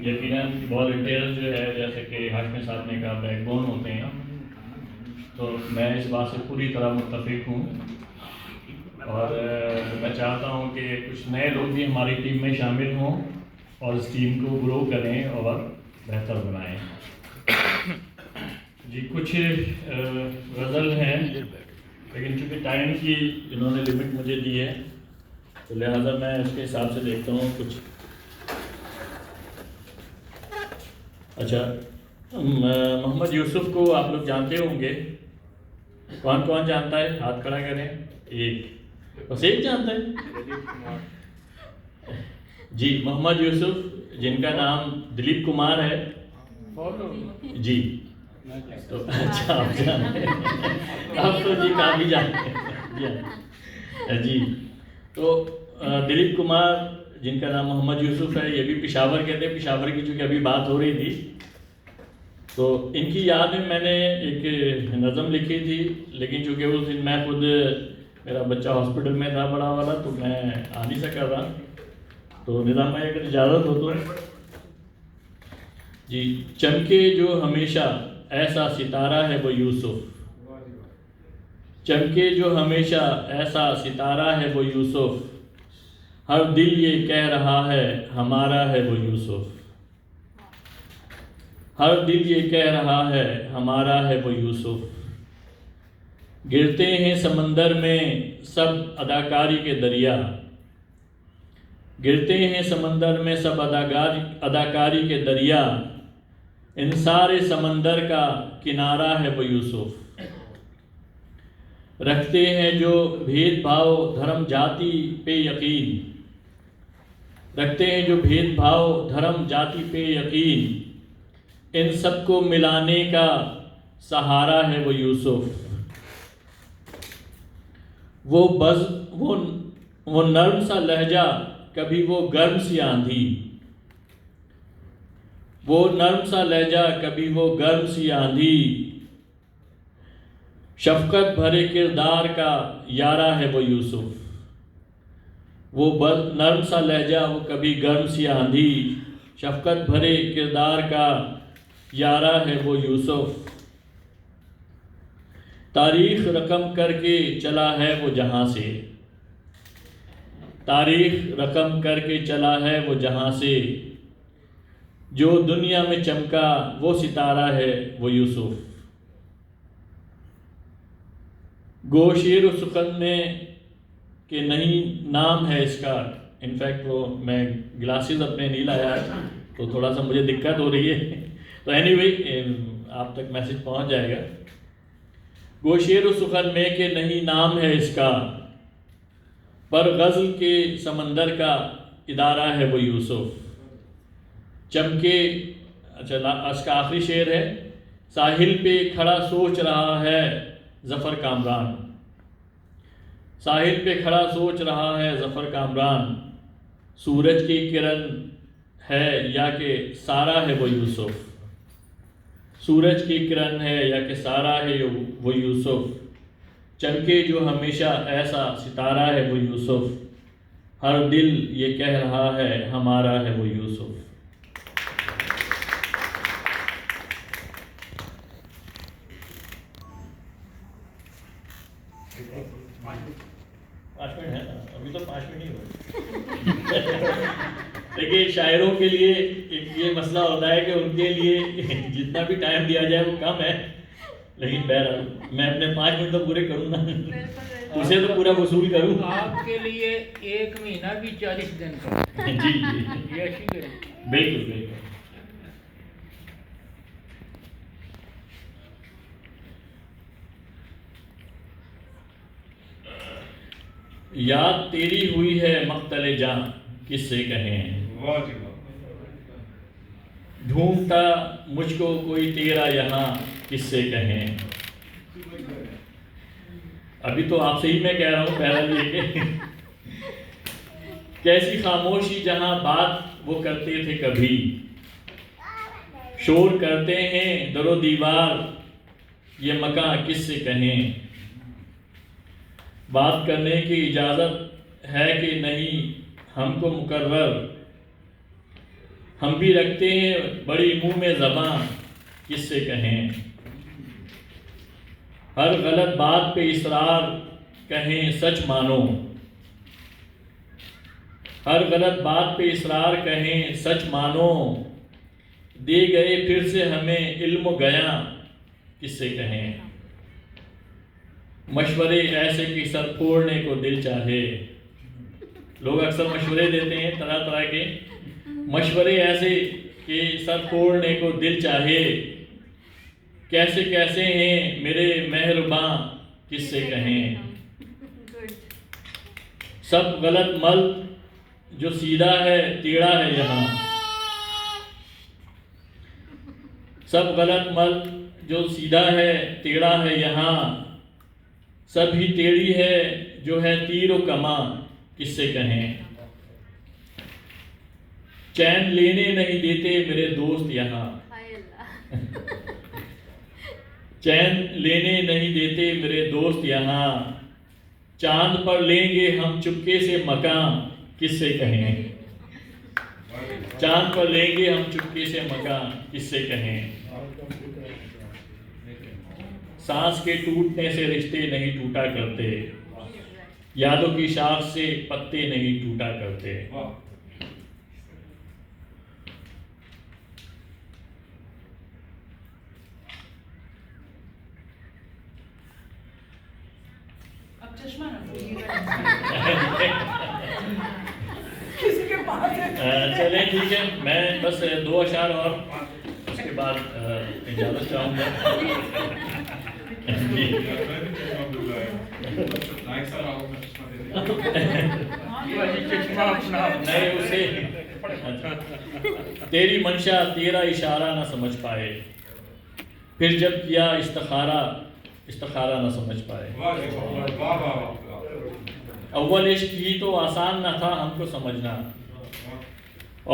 यकीनन वॉलंटियर्स जो है, जैसे कि हाशमी साहब ने कहा, बैकबोन होते हैं, तो मैं इस बात से पूरी तरह मुत्तफिक हूँ। और मैं चाहता हूँ कि कुछ नए लोग भी हमारी टीम में शामिल हों और इस टीम को ग्रो करें और बेहतर बनाएं। जी, कुछ गज़ल हैं, लेकिन चूँकि टाइम की इन्होंने लिमिट मुझे दी है, तो लिहाजा मैं उसके हिसाब से देखता हूँ कुछ। अच्छा, मोहम्मद यूसुफ को आप लोग जानते होंगे। कौन कौन जानता है? हाथ खड़ा करें। एक, बस एक जानता है जी। मोहम्मद यूसुफ, जिनका नाम दिलीप कुमार है जी। तो अच्छा, आप जानते हैं। आप तो जी काफ़ी जानते हैं जी। तो दिलीप कुमार, जिनका नाम मोहम्मद यूसुफ है, ये भी पेशावर के थे। पेशावर की चूँकि अभी बात हो रही थी, तो इनकी याद में मैंने एक नज़म लिखी थी, लेकिन चूँकि उस दिन मैं खुद, मेरा बच्चा हॉस्पिटल में था बड़ा वाला, तो मैं आ नहीं सका था। तो निज़ाम भाई अगर इजाज़त हो तो जी। चमके जो हमेशा ऐसा सितारा है वो यूसुफ, चमके जो हमेशा ऐसा सितारा है वो यूसुफ, हर दिल ये कह रहा है हमारा है वो यूसुफ, हर दिल ये कह रहा है हमारा है वो यूसुफ। गिरते हैं समंदर में सब अदाकारी के दरिया, गिरते हैं समंदर में सब अदाकारी के दरिया, इन सारे समंदर का किनारा है वो यूसुफ। रखते हैं जो भेदभाव धर्म जाति पे यकीन, रखते हैं जो भेदभाव धर्म जाति पे यकीन, इन सबको मिलाने का सहारा है वो यूसुफ। वो नर्म सा लहजा कभी वो गर्म सी आंधी, वो नर्म सा लहजा कभी वो गर्म सी आंधी, शफकत भरे किरदार का यारा है वो यूसुफ। वो नर्म सा लहजा वो कभी गर्म सी आंधी, शफकत भरे किरदार का यारा है वो यूसुफ। तारीख रकम करके चला है वो जहाँ से, तारीख रकम करके चला है वो जहाँ से, जो दुनिया में चमका वो सितारा है वो यूसुफ। गोशीर सुखन में कि नहीं नाम है इसका। इनफैक्ट वो मैं ग्लासेस अपने नहीं लाया, तो थोड़ा सा मुझे दिक्कत हो रही है। तो एनीवे, आप तक मैसेज पहुंच जाएगा। गोशीर सुखन में कि नहीं नाम है इसका, पर गज़ल के समंदर का इदारा है वो यूसुफ। चमके, अच्छा इसका आखिरी शेर है। साहिल पे खड़ा सोच रहा है ज़फ़र कामरान, साहिल पे खड़ा सोच रहा है ज़फ़र कामरान, सूरज की किरण है या कि सारा है वो यूसुफ, सूरज की किरण है या कि सारा है वो यूसुफ। चमके जो हमेशा ऐसा सितारा है वो यूसुफ, हर दिल ये कह रहा है हमारा है वो यूसुफ। पाँच मिनट है ना, अभी तो 5 मिनट ही हुए। देखिए, शायरों के लिए एक ये मसला होता है कि उनके लिए जितना भी टाइम दिया जाए वो कम है, लेकिन बहरहाल मैं अपने 5 मिनट तो पूरे करूँगा, उसे तो पूरा वसूल करूँ। आपके लिए 1 महीना भी 40 दिन का। जी जी, बिल्कुल बिल्कुल। याद तेरी हुई है मक्तले जान किससे कहें, ढूंढता मुझको कोई तेरा यहाँ किससे कहें। अभी तो आपसे ही मैं कह रहा हूँ पहला ये कैसी खामोशी जहाँ बात वो करते थे कभी, शोर करते हैं दरो दीवार ये मकां किससे कहें। बात करने की इजाज़त है कि नहीं हमको मुकर्रर, हम भी रखते हैं बड़ी मुंह में ज़बान, किससे कहें। हर गलत बात पे इसरार, कहें सच मानो। हर गलत बात पे इसरार, कहें सच मानो। दे गए फिर से हमें इल्म गया, किससे कहें। मशवरे ऐसे कि सर फोड़ने को दिल चाहे। लोग अक्सर मशवरे देते हैं, तरह तरह के मशवरे ऐसे कि सर फोड़ने को दिल चाहे। कैसे कैसे हैं मेरे मेहरबां, किससे कहें। सब गलत मल, जो सीधा है टेढ़ा है यहाँ। सब गलत मल, जो सीधा है टेढ़ा है यहाँ। सभी टेढ़ी है जो है तीर कमा, किससे कहें। चैन लेने नहीं देते मेरे दोस्त यहाँ। चैन लेने नहीं देते मेरे दोस्त यहाँ। चांद पर लेंगे हम चुपके से मकान, किससे कहें। चांद पर लेंगे हम चुपके से मकान, किससे कहें। सांस के टूटने से रिश्ते नहीं टूटा करते। यादों की शाख से पत्ते नहीं टूटा करते। अब चश्मा किसी के पास है। चलें ठीक है, मैं बस 2 अशार और उसके बाद इजाज़त चाहूँगा। नहीं उसे तेरी मंशा तेरा इशारा ना समझ पाए। फिर जब किया इस्तिखारा ना समझ पाए। अव्वल इश्क ही तो आसान ना था हमको समझना।